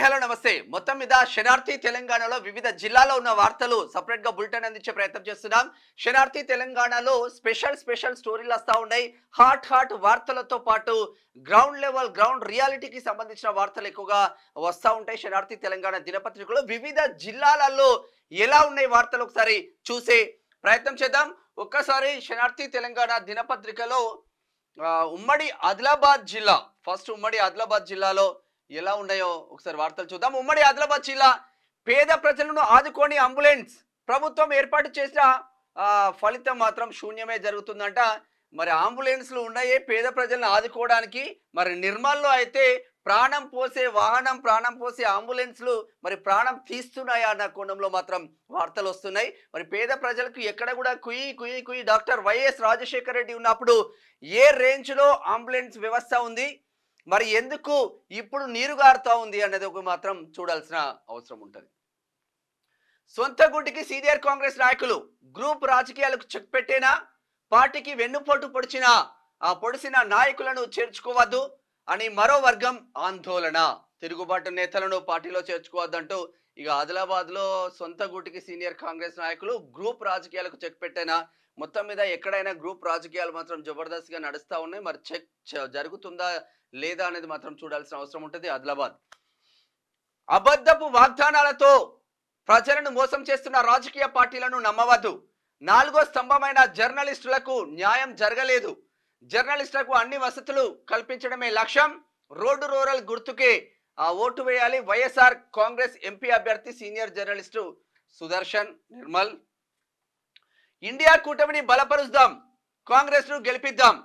Hi hello నమస్తే మొత్తం మీద శనార్థి తెలంగాణలో వివిధ జిల్లాల్లో ఉన్న వార్తలు సెపరేట్ గా బులెటిన్ అందించే ప్రయత్నం చేస్తున్నాం. శనార్థి తెలంగాణలో స్పెషల్ స్టోరీలు వస్తా ఉన్నాయి. హాట్ వార్తలతో పాటు గ్రౌండ్ లెవెల్ గ్రౌండ్ రియాలిటీకి సంబంధించిన వార్తలు ఎక్కువగా వస్తూ ఉంటాయి. శనార్థి తెలంగాణ దినపత్రికలో వివిధ జిల్లాలలో ఎలా ఉన్నాయి వార్తలు ఒకసారి చూసే ప్రయత్నం చేద్దాం. ఒక్కసారి శనార్థి తెలంగాణ దినపత్రికలో ఉమ్మడి ఆదిలాబాద్ జిల్లా ఉమ్మడి ఆదిలాబాద్ జిల్లాలో ఎలా ఉన్నాయో ఒకసారి వార్తలు చూద్దాం. ఉమ్మడి ఆదిలాబాద్ జిల్లా పేద ప్రజలను ఆదుకోని అంబులెన్స్ ప్రభుత్వం ఏర్పాటు చేసిన ఫలితం మాత్రం శూన్యమే జరుగుతుందంట. మరి అంబులెన్స్లు ఉన్నాయి పేద ప్రజలను ఆదుకోవడానికి. మరి నిర్మల్లో అయితే ప్రాణం పోసే వాహనం ప్రాణం పోసే అంబులెన్స్లు మరి ప్రాణం తీస్తున్నాయా అన్న కోణంలో మాత్రం వార్తలు వస్తున్నాయి. మరి పేద ప్రజలకు ఎక్కడ కూడా కుయి డాక్టర్ వైఎస్ రాజశేఖర రెడ్డి ఉన్నప్పుడు ఏ రేంజ్లో అంబులెన్స్ వ్యవస్థ ఉంది, మరి ఎందుకు ఇప్పుడు నీరు గారుతా ఉంది అనేది ఒక మాత్రం చూడాల్సిన అవసరం ఉంటుంది. సొంత గుంటికి సీనియర్ కాంగ్రెస్ నాయకులు గ్రూప్ రాజకీయాలకు చెక్ పెట్టేనా, పార్టీకి వెన్నుపోటు పొడిసిన నాయకులను చేర్చుకోవద్దు అని మరో వర్గం ఆందోళన. తిరుగుబాటు నేతలను పార్టీలో చేర్చుకోవద్దంటూ ఇక ఆదిలాబాద్ లో సొంత గుంటికి సీనియర్ కాంగ్రెస్ నాయకులు గ్రూప్ రాజకీయాలకు చెక్ పెట్టేనా. మొత్తం మీద ఎక్కడైనా గ్రూప్ రాజకీయాలు మాత్రం జబర్దస్త్ గా నడుస్తూ ఉన్నాయి. మరి చెక్ జరుగుతుందా లేదా అనేది మాత్రం చూడాల్సిన అవసరం ఉంటుంది. ఆదిలాబాద్ అబద్ధపు వాగ్దానాలతో ప్రజలను మోసం చేస్తున్న రాజకీయ పార్టీలను నమ్మవద్దు. 4వ స్తంభమైన జర్నలిస్టులకు న్యాయం జరగలేదు. జర్నలిస్టులకు అన్ని వసతులు కల్పించడమే లక్ష్యం. రోడ్డు రూరల్ గుర్తుకే ఓటు వేయాలి. వైఎస్ఆర్ కాంగ్రెస్ ఎంపీ అభ్యర్థి senior journalist Sudarshan Nirmal. India కూటమిని బలపరుద్దాం, కాంగ్రెస్ ను గెలిపిద్దాం.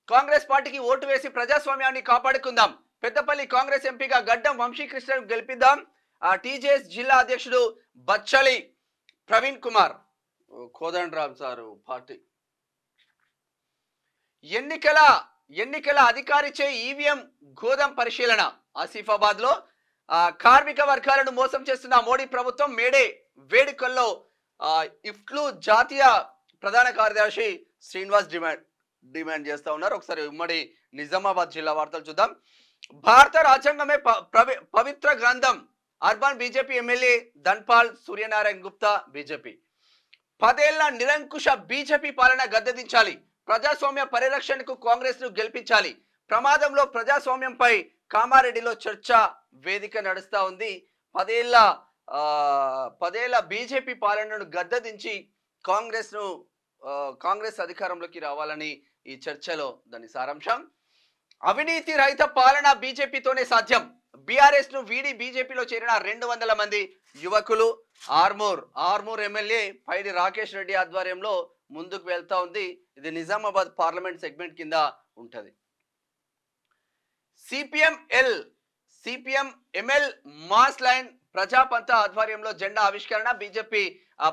కాంగ్రెస్ పార్టీకి ఓటు వేసి ప్రజాస్వామ్యాన్ని కాపాడుకుందాం. పెద్దపల్లి కాంగ్రెస్ ఎంపీగా గడ్డం వంశీకృష్ణను గెలిపిద్దాం. టీజేఎస్ జిల్లా అధ్యక్షుడు బచ్చలి ప్రవీణ్ కుమార్. Kodandaram sir party. ఎన్నికల అధికారిచే ఈవీఎం గోదాం పరిశీలన. ఆసిఫాబాద్ లో కార్మిక వర్గాలను మోసం చేస్తున్న మోడీ ప్రభుత్వం మేడే వేడుకల్లో ఇఫ్ట్లు జాతీయ ప్రధాన కార్యదర్శి శ్రీనివాస్ డిమాండ్ చేస్తా ఉన్నారు. ఒకసారి ఉమ్మడి నిజామాబాద్ జిల్లా వార్తలు చూద్దాం. భారత రాజ్యాంగమే పవిత్ర గ్రంథం. Urban BJP MLA Dhanpal Suryanarayana Gupta BJP. 10 ఏళ్ల నిరంకుశ బీజేపీ పాలన గద్దెదించాలి. ప్రజాస్వామ్య పరిరక్షణకు కాంగ్రెస్ ను గెలిపించాలి. ప్రమాదంలో ప్రజాస్వామ్యంపై కామారెడ్డిలో చర్చ వేదిక నడుస్తా ఉంది. 10 ఏళ్ల బీజేపీ పాలనను గద్దెదించి కాంగ్రెస్ అధికారంలోకి రావాలని ఈ చర్చలో దాని సారాంశం. అవినీతి రహిత పాలన బీజేపీతోనే సాధ్యం. బీఆర్ఎస్ ను వీడి బీజేపీలో చేరిన 200 మంది యువకులు. ఆర్మూర్ ఎమ్మెల్యే పైడి రాకేష్ రెడ్డి ఆధ్వర్యంలో ముందుకు వెళ్తా ఉంది. ఇది నిజామాబాద్ పార్లమెంట్ సెగ్మెంట్ కింద ఉంటది. సిపిఎం ఎంఎల్ మాస్ లైన్ ప్రజాపంత ఆధ్వర్యంలో జెండా ఆవిష్కరణ. బీజేపీ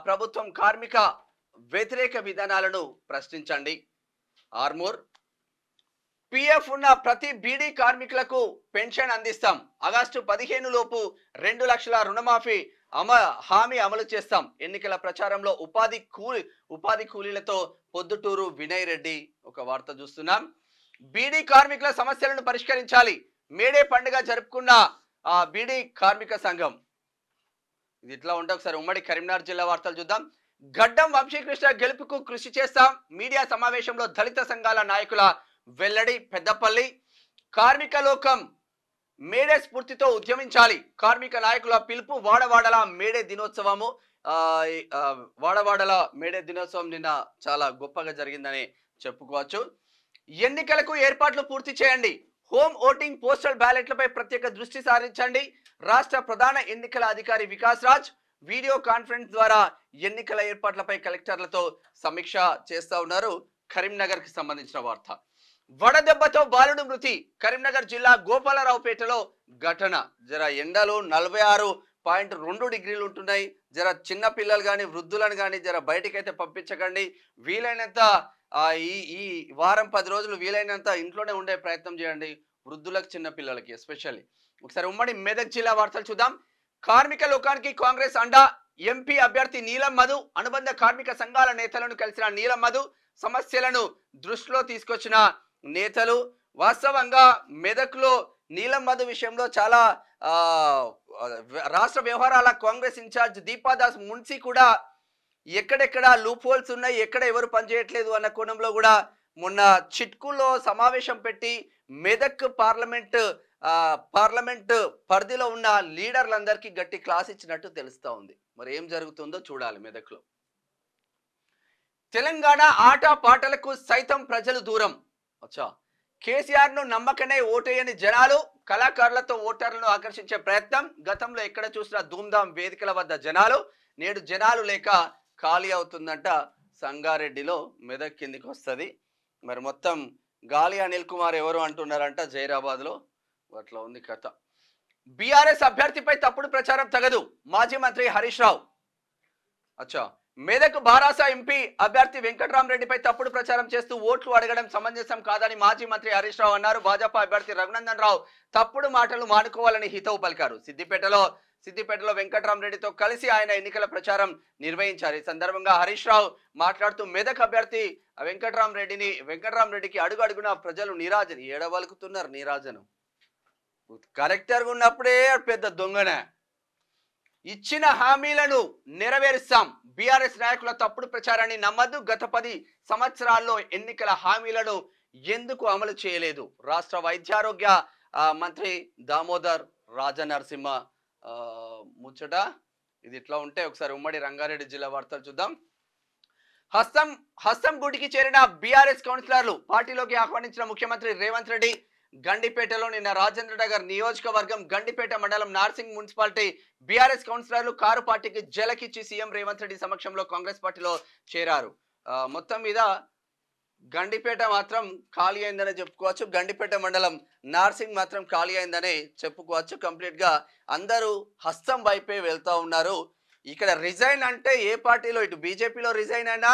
ప్రభుత్వం కార్మిక వ్యతిరేక విధానాలను ప్రశ్నించండి. ఆర్మూర్. పిఎఫ్ ఉన్న ప్రతి బీడీ కార్మికులకు పెన్షన్ అందిస్తాం. ఆగస్టు 15 లోపు 2 లక్షల రుణమాఫీ హామీ అమలు చేస్తాం. ఎన్నికల ప్రచారంలో ఉపాధి కూలీలతో పొద్దుటూరు వినయ్ రెడ్డి. ఒక వార్త చూస్తున్నాం. బీడీ కార్మికుల సమస్యలను పరిష్కరించాలి. మేడే పండుగ జరుపుకున్న బీడీ కార్మిక సంఘం. ఇది ఇట్లా ఉంటే ఒకసారి ఉమ్మడి కరీంనగర్ జిల్లా వార్తలు చూద్దాం. గడ్డం వంశీకృష్ణ గెలుపుకు కృషి చేస్తాం. మీడియా సమావేశంలో దళిత సంఘాల నాయకుల వెల్లడి. పెద్దపల్లి. కార్మిక లోకం మేడే స్ఫూర్తితో ఉద్యమించాలి. కార్మిక నాయకుల పిలుపు. వాడవాడల మేడే దినోత్సవము. వాడవాడల మేడే దినోత్సవం నిన్న చాలా గొప్పగా జరిగిందని చెప్పుకోవచ్చు. ఎన్నికలకు ఏర్పాట్లు పూర్తి చేయండి. హోమ్ ఓటింగ్ పోస్టల్ బ్యాలెట్లపై ప్రత్యేక దృష్టి సారించండి. రాష్ట్ర ప్రధాన ఎన్నికల అధికారి వికాస్ రాజ్ వీడియో కాన్ఫరెన్స్ ద్వారా ఎన్నికల ఏర్పాట్లపై కలెక్టర్లతో సమీక్ష చేస్తా ఉన్నారు. కరీంనగర్ కి సంబంధించిన వార్త. వడదెబ్బతో బాలుడు మృతి. కరీంనగర్ జిల్లా గోపాలరావుపేటలో ఘటన. జర ఎండలు 46.2 డిగ్రీలు ఉంటున్నాయి. జర చిన్న పిల్లలు కానీ వృద్ధులను కానీ జర బయటికైతే పంపించకండి. వీలైనంత ఈ వారం 10 రోజులు వీలైనంత ఇంట్లోనే ఉండే ప్రయత్నం చేయండి. వృద్ధులకు చిన్న పిల్లలకి ఎస్పెషల్లీ. ఒకసారి ఉమ్మడి మెదక్ జిల్లా వార్తలు చూద్దాం. కార్మిక లోకానికి కాంగ్రెస్ అండా. ఎంపీ అభ్యర్థి నీలం మధు అనుబంధ కార్మిక సంఘాల నేతలను కలిసిన నీలం మధు సమస్యలను దృష్టిలో తీసుకొచ్చిన నేతలు. వాస్తవంగా మెదక్లో నీలం మధు విషయంలో చాలా ఆ రాష్ట్ర వ్యవహారాల కాంగ్రెస్ ఇన్ఛార్జ్ దీపాదాస్ మున్సి కూడా ఎక్కడెక్కడ లూప్ హోల్స్ ఉన్నాయి, ఎక్కడ ఎవరు పనిచేయట్లేదు అన్న కోణంలో కూడా మొన్న చిట్కులో సమావేశం పెట్టి మెదక్ పార్లమెంట్ పరిధిలో ఉన్న లీడర్లందరికీ గట్టి క్లాస్ ఇచ్చినట్టు తెలుస్తా ఉంది. మరి ఏం జరుగుతుందో చూడాలి మెదక్లో. తెలంగాణ ఆట పాటలకు సైతం ప్రజలు దూరం. అచ్చా, కేసీఆర్ ను నమ్మకనే ఓటేయని జనాలు కళాకారులతో ఓటర్లను ఆకర్షించే ప్రయత్నం. గతంలో ఎక్కడ చూసినా ధూమ్ధాం వేదికల వద్ద జనాలు, నేడు జనాలు లేక ఖాళీ అవుతుందంట. సంగారెడ్డిలో మెదక్ కిందికి వస్తుంది. మరి మొత్తం గాలి అనిల్ కుమార్ ఎవరు అంటున్నారంట జైరాబాద్ లో. అట్లా ఉంది కథ. బీఆర్ఎస్ అభ్యర్థిపై తప్పుడు ప్రచారం తగదు, మాజీ మంత్రి హరీష్ రావు. అచ్చా, మెదక్ బారాస ఎంపీ అభ్యర్థి వెంకట్రామరెడ్డిపై తప్పుడు ప్రచారం చేస్తూ ఓట్లు అడగడం సమంజసం కాదని మాజీ మంత్రి హరీష్ రావు అన్నారు. భాజపా అభ్యర్థి రఘునందన్ రావు తప్పుడు మాటలు మానుకోవాలని హితవు పలికారు. సిద్దిపేటలో వెంకట్రామరెడ్డితో కలిసి ఆయన ఎన్నికల ప్రచారం నిర్వహించారు. ఈ సందర్భంగా హరీష్ రావు మాట్లాడుతూ మెదక్ అభ్యర్థి వెంకట్రామరెడ్డికి అడుగు అడుగున ప్రజలు నీరాజని ఏడవలుకుతున్నారు. నీరాజను కరెక్టర్గా ఉన్నప్పుడే పెద్ద దొంగనే. ఇచ్చిన హామీలను నెరవేరుస్తాం, బీఆర్ఎస్ నాయకుల తప్పుడు ప్రచారాన్ని నమ్మద్దు, గత 10 సంవత్సరాల్లో ఎన్నికల హామీలను ఎందుకు అమలు చేయలేదు? రాష్ట్ర వైద్యారోగ్య మంత్రి దామోదర్ రాజనరసింహ ముచ్చట. ఇది ఇట్లా ఉంటే ఒకసారి ఉమ్మడి రంగారెడ్డి జిల్లా వార్తలు చూద్దాం. హస్తం గుడికి చేరిన బీఆర్ఎస్ కౌన్సిలర్లు పార్టీలోకి ఆహ్వానించిన ముఖ్యమంత్రి రేవంత్ రెడ్డి. గండిపేటలో నిన్న రాజేంద్ర నగర్ నియోజకవర్గం గండిపేట మండలం నార్సింగ్ మున్సిపాలిటీ బీఆర్ఎస్ కౌన్సిలర్లు కారు పార్టీకి జలకిచ్చి సీఎం రేవంత్ రెడ్డి సమక్షంలో కాంగ్రెస్ పార్టీలో చేరారు. మొత్తం మీద గండిపేట మాత్రం ఖాళీ అయిందనే చెప్పుకోవచ్చు. గండిపేట మండలం నార్సింగ్ మాత్రం ఖాళీ అయిందనే చెప్పుకోవచ్చు. కంప్లీట్ గా అందరూ హస్తం వైపే వెళ్తా ఉన్నారు. ఇక్కడ రిజైన్ అంటే ఏ పార్టీలో, ఇటు బీజేపీలో రిజైన్ అయినా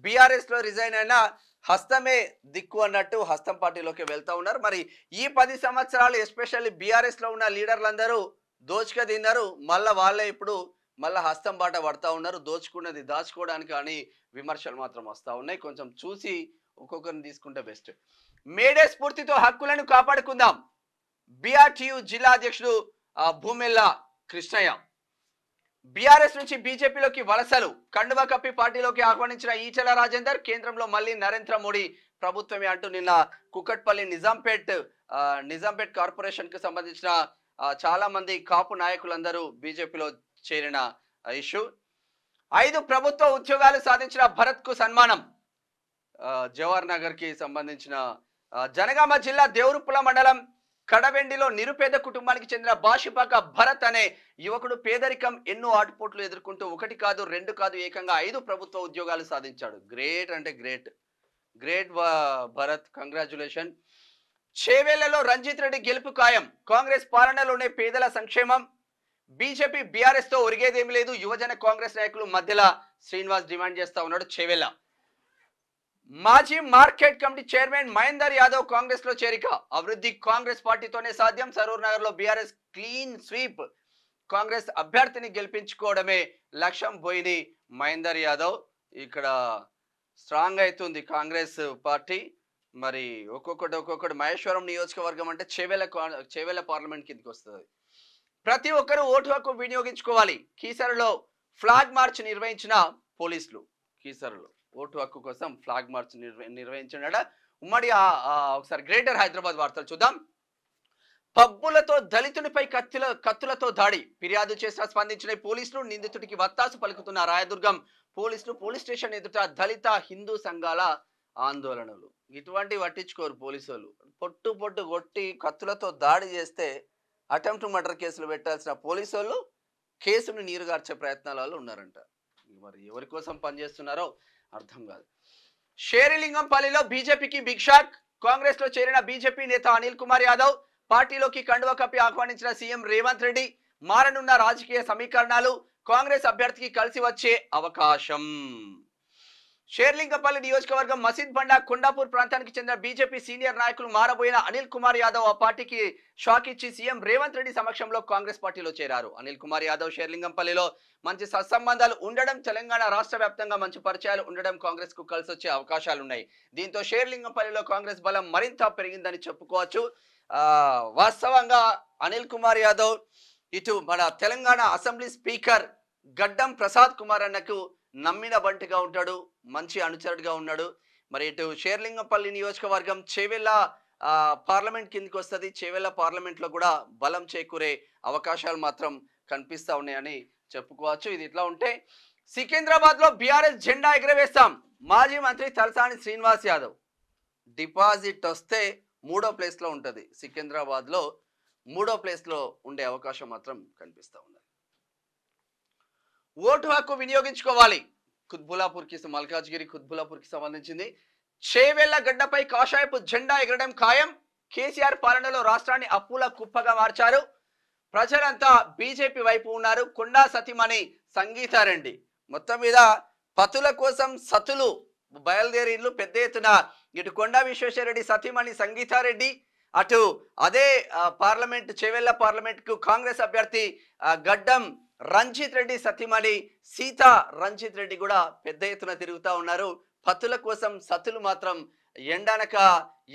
బీఆర్ఎస్ లో రిజైన్ అయినా హస్తమే దిక్కు అన్నట్టు హస్తం పార్టీలోకి వెళ్తా ఉన్నారు. మరి ఈ 10 సంవత్సరాలు ఎస్పెషల్లీ బీఆర్ఎస్ లో ఉన్న లీడర్లందరూ దోచుక తిన్నారు. మళ్ళా వాళ్ళే ఇప్పుడు మళ్ళా హస్తం బాట పడతా ఉన్నారు. దోచుకున్నది దాచుకోవడానికి అని విమర్శలు మాత్రం వస్తూ ఉన్నాయి. కొంచెం చూసి ఒక్కొక్కరిని తీసుకుంటే బెస్ట్. మేడే స్ఫూర్తితో హక్కులను కాపాడుకుందాం, బీఆర్టీయూ జిల్లా అధ్యక్షుడు భూమెల్ల కృష్ణయ్య. బీఆర్ఎస్ నుంచి బీజేపీలోకి వలసలు, కండువా కప్పి పార్టీలోకి ఆహ్వానించిన ఈటెల రాజేందర్. కేంద్రంలో మళ్ళీ నరేంద్ర మోడీ ప్రభుత్వమే అంటూ నిన్న కుకట్పల్లి నిజాంపేట్ కార్పొరేషన్ కు సంబంధించిన చాలా మంది కాపు నాయకులందరూ బీజేపీలో చేరిన ఇష్యూ. 5 ప్రభుత్వ ఉద్యోగాలు సాధించిన భరత్ కు సన్మానం. జవహర్ నగర్ కి సంబంధించిన జనగామ జిల్లా దేవరుప్పుల మండలం కడవెండిలో నిరుపేద కుటుంబానికి చెందిన బాషిపాక భరత్ అనే యువకుడు పేదరికం ఎన్నో ఆటుపోట్లు ఎదుర్కొంటూ 1 కాదు 2 కాదు ఏకంగా 5 ప్రభుత్వ ఉద్యోగాలు సాధించాడు. గ్రేట్ అంటే గ్రేట్ భరత్, కంగ్రాచులేషన్. చేవేళ్లలో రంజిత్ రెడ్డి గెలుపు ఖాయం, కాంగ్రెస్ పాలనలోనే పేదల సంక్షేమం. బీజేపీ బీఆర్ఎస్ తో ఒరిగేదేమీ లేదు, యువజన కాంగ్రెస్ నాయకులు మధ్యలో శ్రీనివాస్ డిమాండ్ చేస్తా ఉన్నాడు. చేవేళ్ల మాజీ market committee chairman Mahender Yadav Congress లో చేరిక. అభివృద్ధి కాంగ్రెస్ పార్టీతోనే సాధ్యం, సరూర్ నగర్ లో బీఆర్ఎస్ క్లీన్ స్వీప్, కాంగ్రెస్ అభ్యర్థిని గెలిపించుకోవడమే లక్ష్యం బోయిని మహేందర్ యాదవ్. ఇక్కడ స్ట్రాంగ్ అవుతుంది కాంగ్రెస్ పార్టీ. మరి ఒక్కొక్కటి మహేశ్వరం నియోజకవర్గం అంటే చేవేళ్ల పార్లమెంట్ కిందకి వస్తుంది. ప్రతి ఒక్కరూ ఓటు హక్కు వినియోగించుకోవాలి. కీసరలో ఫ్లాగ్ మార్చ్ నిర్వహించిన పోలీసులు. కీసరలో ఓటు హక్కు కోసం ఫ్లాగ్ మార్చ్ నిర్వహించిన ఉమ్మడి ఒకసారి గ్రేటర్ హైదరాబాద్ వార్తలు చూద్దాం. పబ్బులతో దళితునిపై కత్తులతో దాడి, ఫిర్యాదు చేసిన స్పందించిన పోలీసులు. నిందితుడికి వత్తాసు పలుకుతున్న రాయదుర్గం పోలీసులు. పోలీస్ స్టేషన్ ఎదుట దళిత హిందూ సంఘాల ఆందోళనలు. ఇటువంటి పట్టించుకోరు పోలీసులు. పొట్టు కొట్టి కత్తులతో దాడి చేస్తే అటెంప్ట్ మర్డర్ కేసులు పెట్టాల్సిన పోలీసులు కేసును నీరుగార్చే ప్రయత్నాలలో ఉన్నారంట. మరి ఎవరి కోసం పనిచేస్తున్నారో అర్థం కాదు. షేరిలింగంపల్లిలో బీజేపీకి బిగ్ షాక్. కాంగ్రెస్ లో చేరిన బీజేపీ నేత అనిల్ కుమార్ యాదవ్ పార్టీలోకి కండువా కప్పి ఆహ్వానించిన సీఎం రేవంత్ రెడ్డి. మారనున్న రాజకీయ సమీకరణాలు, కాంగ్రెస్ అభ్యర్థికి కలిసి వచ్చే అవకాశం. షేర్లింగంపల్లి నియోజకవర్గం మసీద్ బండా కొండాపూర్ ప్రాంతానికి చెందిన బీజేపీ సీనియర్ నాయకులు మారబోయిన అనిల్ కుమార్ యాదవ్ ఆ పార్టీకి షాక్ ఇచ్చి సీఎం రేవంత్ రెడ్డి సమక్షంలో కాంగ్రెస్ పార్టీలో చేరారు. అనిల్ కుమార్ యాదవ్ షేర్లింగంపల్లిలో మంచి సత్సంబంధాలు ఉండడం, తెలంగాణ రాష్ట్ర వ్యాప్తంగా మంచి పరిచయాలు ఉండడం కాంగ్రెస్ కు కలిసి వచ్చే అవకాశాలున్నాయి. దీంతో షేర్లింగంపల్లిలో కాంగ్రెస్ బలం మరింత పెరిగిందని చెప్పుకోవచ్చు. వాస్తవంగా అనిల్ కుమార్ యాదవ్ ఇటు మన తెలంగాణ అసెంబ్లీ స్పీకర్ గడ్డం ప్రసాద్ కుమార్ అన్నకు నమ్మిన బంటిగా ఉంటాడు, మంచి అనుచరుడిగా ఉన్నాడు. మరి ఇటు షేర్లింగంపల్లి నియోజకవర్గం చేవెళ్ళ పార్లమెంట్ కిందకి వస్తుంది. చేవెళ్ళ పార్లమెంట్ లో కూడా బలం చేకూరే అవకాశాలు మాత్రం కనిపిస్తా ఉన్నాయని చెప్పుకోవచ్చు. ఇది ఇట్లా ఉంటే సికింద్రాబాద్ లో బీఆర్ఎస్ జెండా ఎగరవేస్తాం. మాజీ మంత్రి తలసాని శ్రీనివాస్ యాదవ్ డిపాజిట్ వస్తే 3వ ప్లేస్ లో ఉంటది. సికింద్రాబాద్ లో 3వ ప్లేస్ లో ఉండే అవకాశం మాత్రం కనిపిస్తా ఉన్నది. ఓటు హక్కు వినియోగించుకోవాలి. మల్కాజ్గిరి కుత్బులాపూర్ కి సంబంధించింది. చేవెళ్ల గడ్డపై కాషాయపు జెండా ఎగరడం ఖాయం. కేసీఆర్ పాలనలో రాష్ట్రాన్ని అప్పుల కుప్పగా మార్చారు. ప్రజలంతా బీజేపీ వైపు ఉన్నారు. కొండా సతీమణి సంగీతారెడ్డి మొత్తం మీద పతుల కోసం సతులు బయలుదేరిన్లు పెద్ద ఎత్తున. ఇటు కొండా విశ్వేశ్వరరెడ్డి సతీమణి సంగీతారెడ్డి, అటు అదే పార్లమెంట్ చేవెళ్ల పార్లమెంట్ కు కాంగ్రెస్ అభ్యర్థి గడ్డం రంజిత్ రెడ్డి సతీమణి సీతా రంజిత్ రెడ్డి కూడా పెద్ద ఎత్తున తిరుగుతూ ఉన్నారు. పతుల కోసం సతులు మాత్రం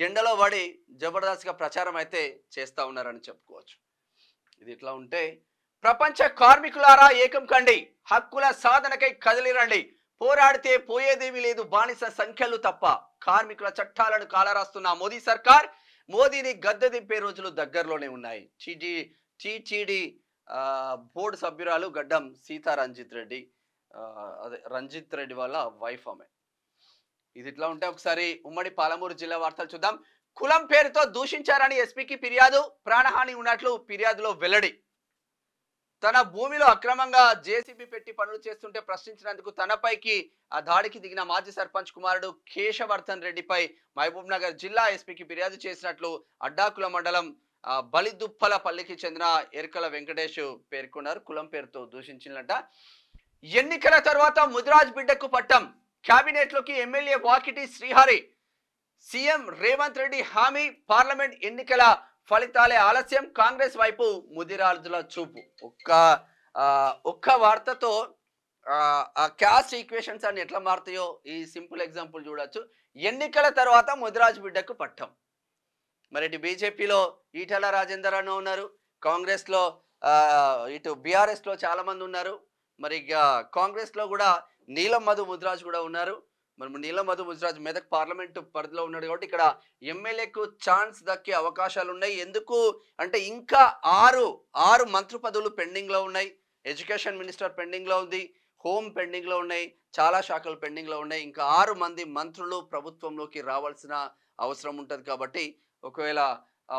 ఎండలో పడి జబర్దస్త్గా ప్రచారం అయితే చేస్తూ ఉన్నారని చెప్పుకోవచ్చు. ఇది ఇట్లా ఉంటే ప్రపంచ కార్మికులారా ఏకం కండి, హక్కుల సాధనకై కదిలిరండి, పోరాడితే పోయేదేమీ లేదు, బానిస సంఖ్యలు తప్ప. కార్మికుల చట్టాలను కాలరాస్తున్న మోదీ సర్కార్, మోదీని గద్దె దింపే రోజులు దగ్గరలోనే ఉన్నాయి. టీటీడీ బోర్డు సభ్యురాలు గడ్డం సీతా రంజిత్ రెడ్డి, అదే రంజిత్ రెడ్డి వాళ్ళ వైఫ్ ఆమె. ఇది ఇట్లా ఉంటే ఒకసారి ఉమ్మడి పాలమూరు జిల్లా వార్తలు చూద్దాం. కులం పేరుతో దూషించారని ఎస్పీకి ఫిర్యాదు, ప్రాణహాని ఉన్నట్లు ఫిర్యాదులో వెల్లడి. తన భూమిలో అక్రమంగా జేసీబీ పెట్టి పనులు చేస్తుంటే ప్రశ్నించినందుకు తనపైకి ఆ దాడికి దిగిన మాజీ సర్పంచ్ కుమారుడు కేశవర్ధన్ రెడ్డిపై మహబూబ్ నగర్ జిల్లా ఎస్పీకి ఫిర్యాదు చేసినట్లు అడ్డాకుల మండలం బలిదుప్పలపల్లికి చెందిన ఎర్కల వెంకటేష్ పేర్కొన్నారు. కులం పేరుతో దూషించినట. ఎన్నికల తర్వాత ముదిరాజ్ బిడ్డకు పట్టం, కేబినెట్ లోకి ఎమ్మెల్యే వాకిటి శ్రీహరి, సీఎం రేవంత్ రెడ్డి హామీ, పార్లమెంట్ ఎన్నికల ఫలితాలే ఆలస్యం, కాంగ్రెస్ వైపు ముదిరాజుల చూపు. ఒక్క వార్తతో క్యాస్ట్ ఈక్వేషన్స్ అని ఎట్లా మారుతాయో ఈ సింపుల్ ఎగ్జాంపుల్ చూడొచ్చు. ఎన్నికల తర్వాత ముదిరాజ్ బిడ్డకు పట్టం. మరి ఇటు బీజేపీలో ఈటల రాజేందర్ అన్న ఉన్నారు, కాంగ్రెస్ లో ఇటు బీఆర్ఎస్ లో చాలా మంది ఉన్నారు. మరి ఇక కాంగ్రెస్ లో కూడా నీలం మధు ముదిరాజ్ కూడా ఉన్నారు. మరి నీలం మధు ముదిరాజ్ మెదక్ పార్లమెంటు పరిధిలో ఉన్నాడు కాబట్టి ఇక్కడ ఎమ్మెల్యేకు ఛాన్స్ దక్కే అవకాశాలు ఉన్నాయి. ఎందుకు అంటే ఇంకా ఆరు మంత్రి పదవులు పెండింగ్ లో ఉన్నాయి. ఎడ్యుకేషన్ మినిస్టర్ పెండింగ్ లో ఉంది, హోమ్ పెండింగ్ లో ఉన్నాయి, చాలా శాఖలు పెండింగ్ లో ఉన్నాయి. ఇంకా 6 మంది మంత్రులు ప్రభుత్వంలోకి రావాల్సిన అవసరం ఉంటది. కాబట్టి ఒకవేళ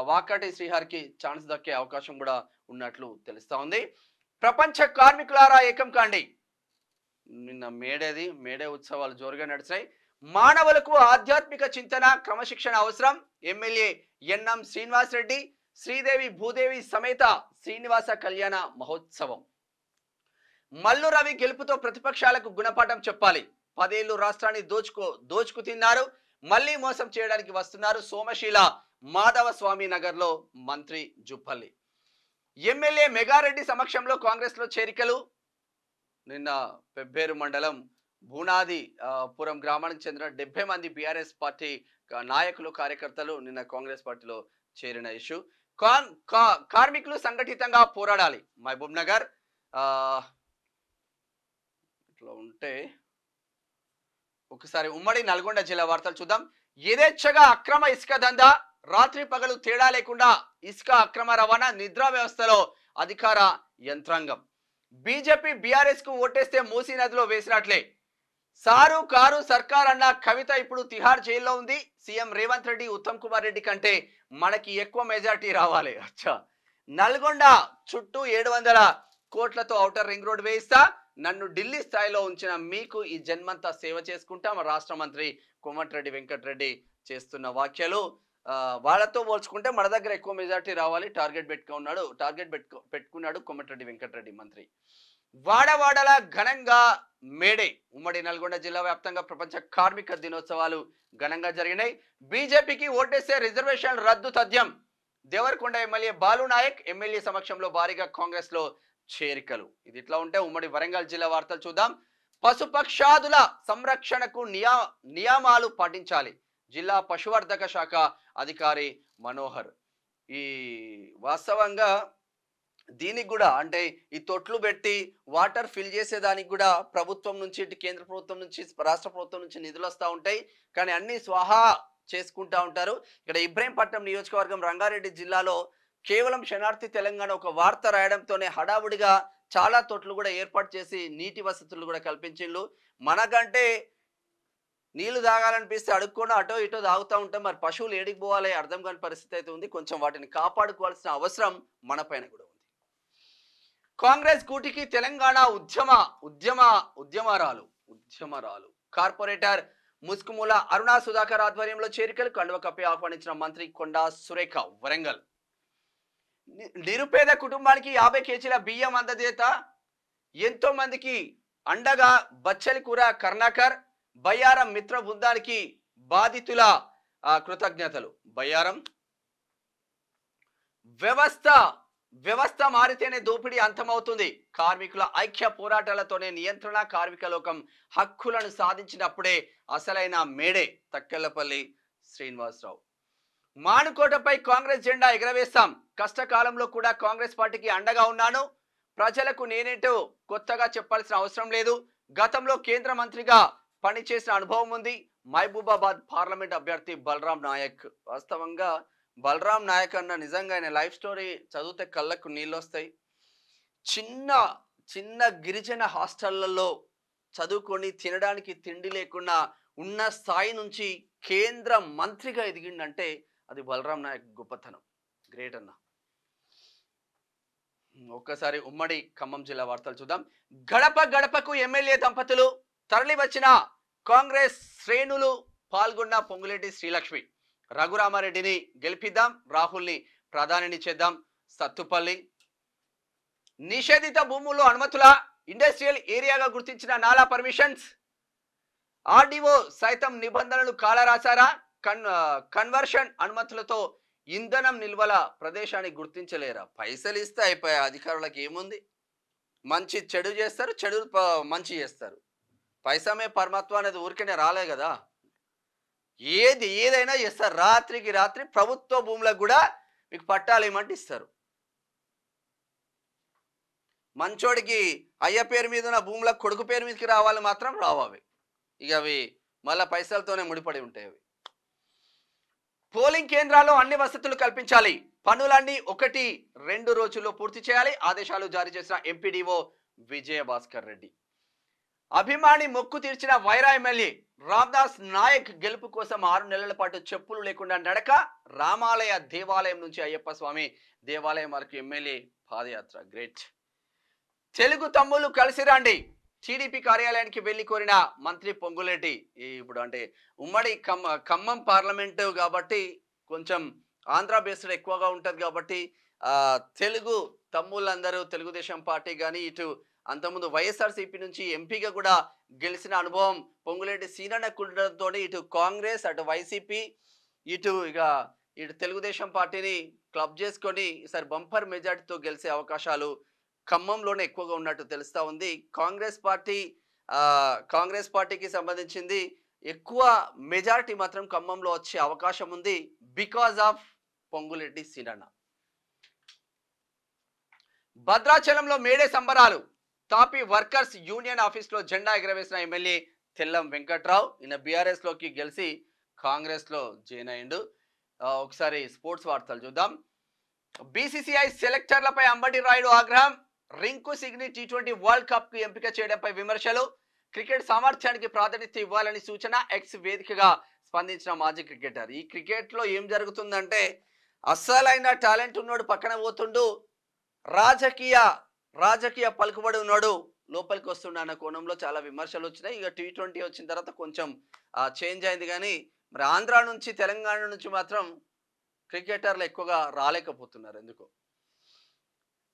వాకాటి శ్రీహరికి ఛాన్స్ దక్కే అవకాశం కూడా ఉన్నట్లు తెలుస్తా ఉంది. ప్రపంచ కార్మికులారా ఏకం కాండి. నిన్న మేడే ఉత్సవాలు జోరుగా నడిచాయి. మానవులకు ఆధ్యాత్మిక చింతన క్రమశిక్షణ అవసరం. ఎమ్మెల్యే ఎన్ఎం శ్రీనివాస్ రెడ్డి, శ్రీదేవి భూదేవి సమేత శ్రీనివాస కళ్యాణ మహోత్సవం. మల్లు రవి గెలుపుతో ప్రతిపక్షాలకు గుణపాఠం చెప్పాలి. 10 ఏళ్లు రాష్ట్రాన్ని దోచుకు తిన్నారు, మళ్లీ మోసం చేయడానికి వస్తున్నారు. సోమశీల మాధవ స్వామి నగర్ లో మంత్రి జుప్పల్లి. ఎమ్మెల్యే మెగారెడ్డి సమక్షంలో కాంగ్రెస్ లో చేరికలు. నిన్న పెబ్బేరు మండలం భూనాది పురం గ్రామానికి చెందిన 70 మంది బీఆర్ఎస్ పార్టీ నాయకులు కార్యకర్తలు నిన్న కాంగ్రెస్ పార్టీలో చేరిన ఇష్యూ. కార్మికులు సంఘటితంగా పోరాడాలి. మహబూబ్ నగర్ ఇట్లా ఉంటే ఒకసారి ఉమ్మడి నల్గొండ జిల్లా వార్తలు చూద్దాం. యథేచ్ఛగా అక్రమ ఇసుక దందా, రాత్రి పగలు తేడా లేకుండా ఇసుక అక్రమ రవాణా, నిద్రా వ్యవస్థలో అధికార యంత్రాంగం. బీజేపీ బీఆర్ఎస్ కు ఓటేస్తే మూసీ నదిలో వేసినట్లే. సారు కారు సర్కార్ అన్న కవిత ఇప్పుడు తిహార్ జైల్లో ఉంది. సీఎం రేవంత్ రెడ్డి, ఉత్తమ్ కుమార్ రెడ్డి కంటే మనకి ఎక్కువ మెజార్టీ రావాలి. అచ్చా, నల్గొండ చుట్టూ 700 కోట్లతో ఔటర్ రింగ్ రోడ్ వేయిస్తా, నన్ను ఢిల్లీ స్థాయిలో ఉంచిన మీకు ఈ జన్మంతా సేవ చేసుకుంటాం. రాష్ట్ర మంత్రి కోమటిరెడ్డి వెంకటరెడ్డి చేస్తున్న వ్యాఖ్యలు. వాళ్ళతో పోల్చుకుంటే మన దగ్గర ఎక్కువ మెజార్టీ రావాలి టార్గెట్ పెట్టుకున్నాడు కోమటిరెడ్డి వెంకటరెడ్డి మంత్రి. వాడవాడల ఘనంగా మేడే. ఉమ్మడి నల్గొండ జిల్లా వ్యాప్తంగా ప్రపంచ కార్మిక దినోత్సవాలు ఘనంగా జరిగినాయి. బీజేపీకి ఓటేస్తే రిజర్వేషన్ రద్దు తథ్యం. దేవరకొండ ఎమ్మెల్యే బాలు నాయక్ ఎమ్మెల్యే సమక్షంలో భారీగా కాంగ్రెస్ లో చేరికలు. ఇది ఇట్లా ఉంటే ఉమ్మడి వరంగల్ జిల్లా వార్తలు చూద్దాం. పశుపక్షాదుల సంరక్షణకు నియమాలు పాటించాలి. జిల్లా పశువర్ధక శాఖ అధికారి మనోహర్. ఈ వాస్తవంగా దీనికి కూడా అంటే ఈ తొట్లు పెట్టి వాటర్ ఫిల్ చేసేదానికి కూడా ప్రభుత్వం నుంచి ఇటు కేంద్ర ప్రభుత్వం నుంచి రాష్ట్ర ప్రభుత్వం నుంచి నిధులు వస్తూ ఉంటాయి. కానీ అన్ని స్వాహా చేసుకుంటా ఉంటారు. ఇక్కడ ఇబ్రహీంపట్నం నియోజకవర్గం రంగారెడ్డి జిల్లాలో కేవలం శనార్థి తెలంగాణ ఒక వార్త రాయడంతోనే హడావుడిగా చాలా తొట్లు కూడా ఏర్పాటు చేసి నీటి వసతులు కూడా కల్పించిండ్రు. మనకంటే నీళ్లు తాగాలనిపిస్తే అడుక్కుండా అటో ఇటో తాగుతూ ఉంటాం. మరి పశువులు ఏడికి పోవాలి అర్థం కాని పరిస్థితి అయితే ఉంది. కొంచెం వాటిని కాపాడుకోవాల్సిన అవసరం మన పైన కూడా ఉంది. కాంగ్రెస్ కూటికి తెలంగాణ ఉద్యమరాలు కార్పొరేటర్ ముస్కుమూల అరుణా సుధాకర్ ఆధ్వర్యంలో చేరికలు కండువ కప్పి ఆహ్వానించిన మంత్రి కొండా సురేఖ వరంగల్. నిరుపేద కుటుంబానికి 50 కేజీల బియ్యం అందజేత ఎంతో మందికి అండగా బచ్చలికూర కర్ణాకర్ బయ్యారం మిత్ర బృందానికి బాధితుల కృతజ్ఞతలు. బయ్యారం వ్యవస్థ మారితేనే దోపిడీ అంతమవుతుంది. కార్మికుల ఐక్య పోరాటాలతోనే నియంత్రణ కార్మిక లోకం హక్కులను సాధించినప్పుడే అసలైన మేడే. తక్కెళ్లపల్లి శ్రీనివాసరావు. మానుకోటపై కాంగ్రెస్ జెండా ఎగరవేస్తాం. కష్టకాలంలో కూడా కాంగ్రెస్ పార్టీకి అండగా ఉన్నాను. ప్రజలకు నేనేంటో కొత్తగా చెప్పాల్సిన అవసరం లేదు. గతంలో కేంద్ర మంత్రిగా పనిచేసిన అనుభవం ఉంది. మహబూబాబాద్ పార్లమెంట్ అభ్యర్థి బలరాం నాయక్. వాస్తవంగా బలరాం నాయక్ అన్న నిజంగా ఆయన లైఫ్ స్టోరీ చదివితే కళ్ళకు నీళ్ళు వస్తాయి. చిన్న గిరిజన హాస్టళ్లలో చదువుకొని తినడానికి తిండి లేకుండా ఉన్న స్థాయి నుంచి కేంద్ర మంత్రిగా ఎదిగిందంటే అది బలరాం నాయక్ గొప్పతనం. గ్రేట్ అన్న. ఒక్కసారి ఉమ్మడి ఖమ్మం జిల్లా వార్తలు చూద్దాం. గడప గడపకు ఎమ్మెల్యే దంపతులు తరలి వచ్చిన కాంగ్రెస్ శ్రేణులు పాల్గొన్న పొంగులేటి శ్రీలక్ష్మి. రఘురామారెడ్డిని గెలిపిద్దాం, రాహుల్ని ప్రధానిని చేద్దాం. సత్తుపల్లి. నిషేధిత భూముల్లో అనుమతుల ఇండస్ట్రియల్ ఏరియాగా గుర్తించిన నాలా పర్మిషన్స్. ఆర్డీఓ సైతం నిబంధనలు కాలరాశారా? కన్వర్షన్ అనుమతులతో ఇంధనం నిల్వల ప్రదేశాన్ని గుర్తించలేరా? పైసలు ఇస్తే అయిపోయా. అధికారులకు ఏముంది? మంచి చెడు చేస్తారు, చెడు మంచి చేస్తారు. పైసమే పరమాత్మ అనేది ఊరికనే రాలే కదా. ఏదైనా చేస్తారు. రాత్రికి రాత్రి ప్రభుత్వ భూములకు కూడా మీకు పట్టాలు ఏమంటే ఇస్తారు. మంచోడికి అయ్య పేరు మీద ఉన్న భూములకు కొడుకు పేరు మీదకి రావాలి మాత్రం రావవి. ఇక అవి మళ్ళీ పైసలతోనే ముడిపడి ఉంటాయి. అవి పోలింగ్ కేంద్రాల్లో అన్ని వసతులు కల్పించాలి. పనులన్నీ 1-2 రోజుల్లో పూర్తి చేయాలి. ఆదేశాలు జారీ చేసిన ఎంపీడీఓ విజయభాస్కర్ రెడ్డి. అభిమాని మొక్కు తీర్చిన వైరా ఎమ్మెల్యే రామ్దాస్ నాయక్ గెలుపు కోసం 6 నెలల పాటు చెప్పులు లేకుండా నడక. రామాలయ దేవాలయం నుంచి అయ్యప్ప స్వామి దేవాలయం వరకు ఎమ్మెల్యే పాదయాత్ర. గ్రేట్. తెలుగు తమ్ముళ్ళు కలిసి రండి. టీడీపీ కార్యాలయానికి వెళ్లి కోరిన మంత్రి పొంగులేటి. ఇప్పుడు అంటే ఉమ్మడి ఖమ్మం పార్లమెంటు కాబట్టి కొంచెం ఆంధ్ర బేస్డ్ ఎక్కువగా ఉంటుంది కాబట్టి తెలుగు తమ్ముళ్ళందరూ తెలుగుదేశం పార్టీ కానీ ఇటు అంతకుముందు వైఎస్ఆర్సీపీ నుంచి ఎంపీగా కూడా గెలిచిన అనుభవం పొంగులేటి సీనన్నకుండడంతో ఇటు కాంగ్రెస్ అటు వైసీపీ ఇటు తెలుగుదేశం పార్టీని క్లబ్ చేసుకొని ఈసారి బంపర్ మెజార్టీతో గెలిచే అవకాశాలు ఖమ్మంలోనే ఎక్కువగా ఉన్నట్టు తెలుస్తూ ఉంది. కాంగ్రెస్ పార్టీకి సంబంధించింది ఎక్కువ మెజారిటీ మాత్రం ఖమ్మంలో వచ్చే అవకాశం ఉంది బికాజ్ ఆఫ్ పొంగులేటి సీనన్న. భద్రాచలంలో మేడే సంబరాలు. తాపీ వర్కర్స్ యూనియన్ ఆఫీస్లో జెండా ఎగరవేసిన ఎమ్మెల్యే తెల్లం వెంకట్రావు. ఈయన బీఆర్ఎస్ లోకి గెలిచి కాంగ్రెస్ లో జాయిన్ అయ్యిండు. ఒకసారి స్పోర్ట్స్ వార్తలు చూద్దాం. బీసీసీఐ సెలెక్టర్లపై అంబటి రాయుడు ఆగ్రహం. రింకు సిగ్ని T20 వరల్డ్ కప్ కు ఎంపిక చేయడంపై విమర్శలు. క్రికెట్ సామర్థ్యానికి ప్రాధాన్యత ఇవ్వాలని సూచన. ఎక్స్ వేదికగా స్పందించిన మాజీ క్రికెటర్. ఈ క్రికెట్ లో ఏం జరుగుతుందంటే అస్సలైన టాలెంట్ ఉన్నాడు పక్కన పోతుండు, రాజకీయ పలుకుబడి ఉన్నాడు లోపలికి వస్తుండ అన్న కోణంలో చాలా విమర్శలు వచ్చినాయి. ఇక T20 వచ్చిన తర్వాత కొంచెం చేంజ్ అయింది. కానీ మరి ఆంధ్ర నుంచి తెలంగాణ నుంచి మాత్రం క్రికెటర్లు ఎక్కువగా రాలేకపోతున్నారు. ఎందుకు?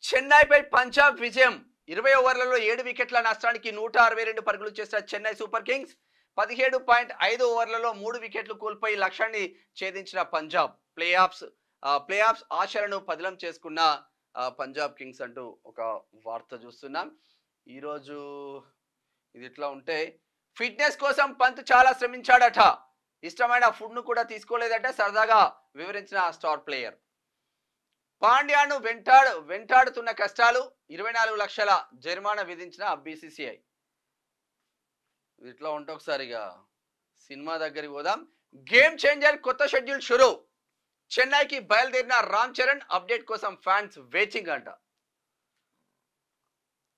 చెన్నైపై పంజాబ్ విజయం. 20 ఓవర్లలో 7 వికెట్ల నష్టానికి 162 పరుగులు చేసిన చెన్నై సూపర్ కింగ్స్ 17.5 ఓవర్లలో 3 వికెట్లు కోల్పోయి లక్ష్యాన్ని ఛేదించిన పంజాబ్. ప్లే ఆఫ్స్ ఆశలను పదిలం చేసుకున్న పంజాబ్ కింగ్స్ అంటూ ఒక వార్త చూస్తున్నాం. ఈరోజు ఇది ఇట్లా ఉంటే ఫిట్నెస్ కోసం పంత్ చాలా శ్రమించాడట. ఇష్టమైన ఫుడ్ ను కూడా తీసుకోలేదట సరదాగా వివరించిన స్టార్ ప్లేయర్. పాండ్యాను వెంటాడుతున్న కష్టాలు 24 లక్షల జరిమానా విధించిన బీసీసీఐ. ఇట్లా ఉంటే ఒకసారిగా సినిమా దగ్గరికి పోదాం. గేమ్ చేంజర్ కొత్త షెడ్యూల్ షురూ. చెన్నైకి బయలుదేరిన రామ్ చరణ్ అప్డేట్ కోసం ఫ్యాన్స్ వేచింగ్ అంట.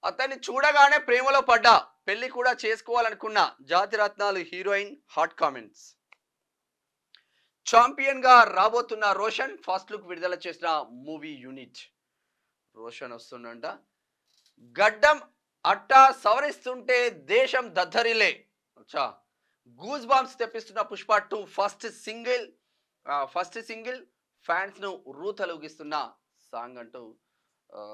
అతన్ని చూడగానే ప్రేమలో పడ్డా, పెళ్లి కూడా చేసుకోవాలనుకున్న జాతిరత్నాలు హీరోయిన్ హాట్ కామెంట్స్. ఛాంపియన్ గా రాబోతున్న రోషన్ ఫస్ట్ లుక్ విడుదల చేసిన మూవీ యూనిట్. రోషన్ వస్తుందంట. గడ్డం అట్టా సవరిస్తుంటే దేశం దద్దరిలే. అచ్చా, గూస్ బాంబ్స్ తెప్పిస్తున్న పుష్ప 2 ఫస్ట్ సింగిల్ ఫ్యాన్స్ ను రూతలుగిస్తున్న సాంగ్ అంటూ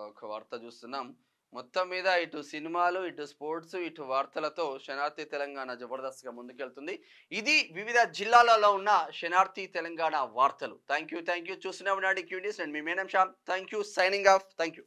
ఒక వార్త చూస్తున్నాం. మొత్తం మీద ఇటు సినిమాలు, ఇటు స్పోర్ట్స్, ఇటు వార్తలతో శనార్థి తెలంగాణ జబర్దస్త్ గా ముందుకెళ్తుంది. ఇది వివిధ జిల్లాలలో ఉన్న శనార్థి తెలంగాణ వార్తలు. థ్యాంక్ యూ చూస్తున్నాం నాటి క్యూటీస్. అండ్ మీ మేనం Shyam. Thank you, signing off. Thank you.